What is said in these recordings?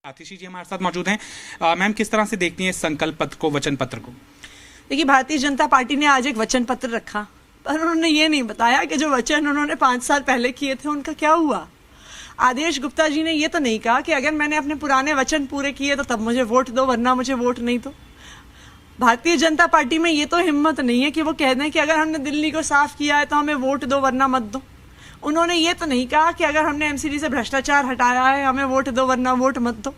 आतिशी जी हमारे साथ मौजूद हैं। मैम, किस तरह से देखती हैं संकल्प पत्र को, वचन पत्र को? देखिए, भारतीय जनता पार्टी ने आज एक वचन पत्र रखा, पर उन्होंने ये नहीं बताया कि जो वचन उन्होंने 5 साल पहले किए थे उनका क्या हुआ। आदेश गुप्ता जी ने ये तो नहीं कहा कि अगर मैंने अपने पुराने वचन पूरे किए तो तब मुझे वोट दो, वरना मुझे वोट नहीं दो। भारतीय जनता पार्टी में ये तो हिम्मत नहीं है कि वो कह दें कि अगर हमने दिल्ली को साफ किया है तो हमें वोट दो, वरना मत दो। उन्होंने ये तो नहीं कहा कि अगर हमने एमसीडी से भ्रष्टाचार हटाया है हमें वोट दो, वरना वोट मत दो।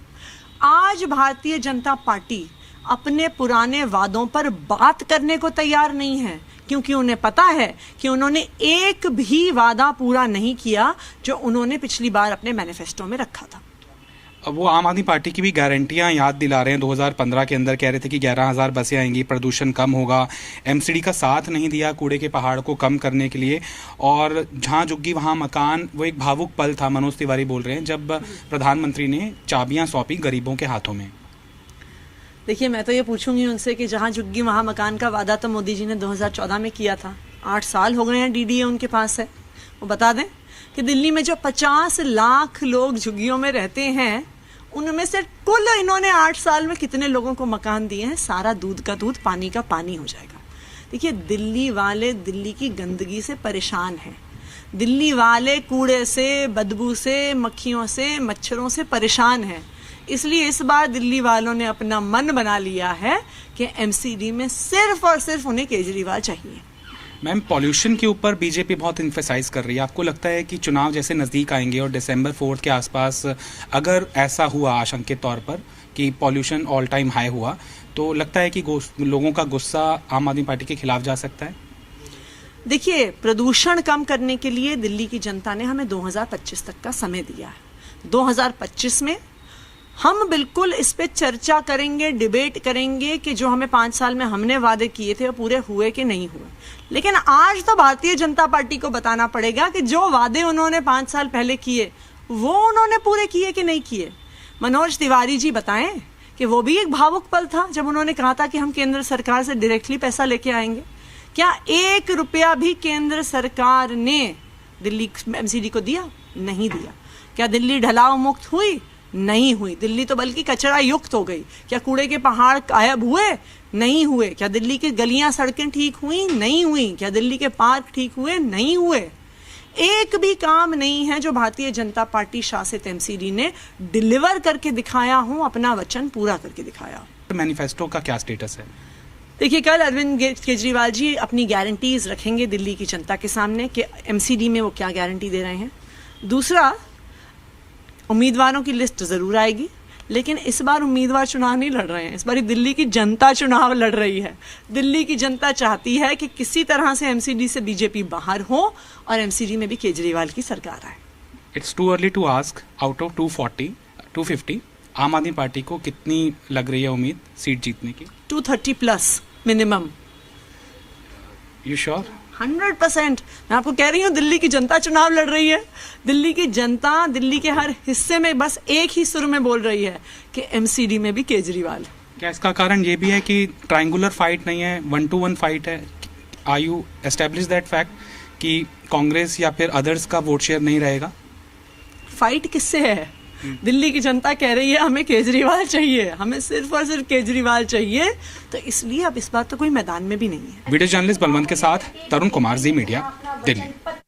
आज भारतीय जनता पार्टी अपने पुराने वादों पर बात करने को तैयार नहीं है, क्योंकि उन्हें पता है कि उन्होंने एक भी वादा पूरा नहीं किया जो उन्होंने पिछली बार अपने मैनिफेस्टो में रखा था। अब वो आम आदमी पार्टी की भी गारंटियां याद दिला रहे हैं। 2015 के अंदर कह रहे थे कि 11,000 बसें आएंगी, प्रदूषण कम होगा। एमसीडी का साथ नहीं दिया कूड़े के पहाड़ को कम करने के लिए, और जहां झुग्गी वहां मकान। वो एक भावुक पल था, मनोज तिवारी बोल रहे हैं, जब प्रधानमंत्री ने चाबियां सौंपी गरीबों के हाथों में। देखिए, मैं तो ये पूछूंगी उनसे कि जहां झुग्गी वहां मकान का वादा तो मोदी जी ने 2014 में किया था। 8 साल हो गए हैं, डीडीए उनके पास है। वो बता दें कि दिल्ली में जो 50 लाख लोग झुग्गियों में रहते हैं, उनमें से कुल इन्होंने 8 साल में कितने लोगों को मकान दिए हैं? सारा दूध का दूध, पानी का पानी हो जाएगा। देखिए, दिल्ली वाले दिल्ली की गंदगी से परेशान हैं। दिल्ली वाले कूड़े से, बदबू से, मक्खियों से, मच्छरों से परेशान हैं। इसलिए इस बार दिल्ली वालों ने अपना मन बना लिया है कि एमसीडी में सिर्फ और सिर्फ उन्हें केजरीवाल चाहिए। मैम, पॉल्यूशन के ऊपर बीजेपी बहुत इन्फेसाइज कर रही है। आपको लगता है कि चुनाव जैसे नज़दीक आएंगे और दिसंबर 4 के आसपास अगर ऐसा हुआ आशंकित तौर पर कि पॉल्यूशन ऑल टाइम हाई हुआ, तो लगता है कि लोगों का गुस्सा आम आदमी पार्टी के खिलाफ जा सकता है? देखिए, प्रदूषण कम करने के लिए दिल्ली की जनता ने हमें 2025 तक का समय दिया है। 2025 में हम बिल्कुल इस पे चर्चा करेंगे, डिबेट करेंगे कि जो हमें 5 साल में हमने वादे किए थे वो पूरे हुए कि नहीं हुए। लेकिन आज तो भारतीय जनता पार्टी को बताना पड़ेगा कि जो वादे उन्होंने 5 साल पहले किए वो उन्होंने पूरे किए कि नहीं किए। मनोज तिवारी जी बताएं कि वो भी एक भावुक पल था जब उन्होंने कहा था कि हम केंद्र सरकार से डायरेक्टली पैसा लेके आएंगे। क्या 1 रुपया भी केंद्र सरकार ने दिल्ली एमसीडी को दिया? नहीं दिया। क्या दिल्ली ढलाव मुक्त हुई? नहीं हुई। दिल्ली तो बल्कि कचरा युक्त हो गई। क्या कूड़े के पहाड़ गायब हुए? नहीं हुए। क्या दिल्ली की गलियां, सड़कें ठीक हुई? नहीं हुई। क्या दिल्ली के पार्क ठीक हुए? नहीं हुए। एक भी काम नहीं है जो भारतीय जनता पार्टी शासित एमसीडी ने डिलीवर करके दिखाया हो, अपना वचन पूरा करके दिखाया हो। मैनिफेस्टो का क्या स्टेटस है? देखिए, कल अरविंद केजरीवाल जी अपनी गारंटीज रखेंगे दिल्ली की जनता के सामने कि एमसीडी में वो क्या गारंटी दे रहे हैं। दूसरा, उम्मीदवारों की लिस्ट जरूर आएगी, लेकिन इस बार उम्मीदवार चुनाव नहीं लड़ रहे हैं। इस बार दिल्ली की जनता चुनाव लड़ रही है। दिल्ली की जनता चाहती है कि किसी तरह से एमसीडी से बीजेपी बाहर हो और एमसीडी में भी केजरीवाल की सरकार आए। It's too early to ask, out of 250 Aam आदमी पार्टी को कितनी लग रही है उम्मीद सीट जीतने की? 230 प्लस मिनिमम। You sure? 100%। मैं आपको कह रही हूँ, दिल्ली की जनता चुनाव लड़ रही है। दिल्ली की जनता दिल्ली के हर हिस्से में बस एक ही सुर में बोल रही है कि एमसीडी में भी केजरीवाल। क्या इसका कारण ये भी है कि ट्रायंगुलर फाइट नहीं है, 1-to-1 फाइट है? Are you establish that fact कि कांग्रेस या फिर अदर्स का वोट शेयर नहीं रहेगा? फाइट किससे है? दिल्ली की जनता कह रही है हमें केजरीवाल चाहिए, हमें सिर्फ और सिर्फ केजरीवाल चाहिए। तो इसलिए अब इस बार तो कोई मैदान में भी नहीं है। वीडियो जर्नलिस्ट बलवंत के साथ तरुण कुमार, जी मीडिया, दिल्ली।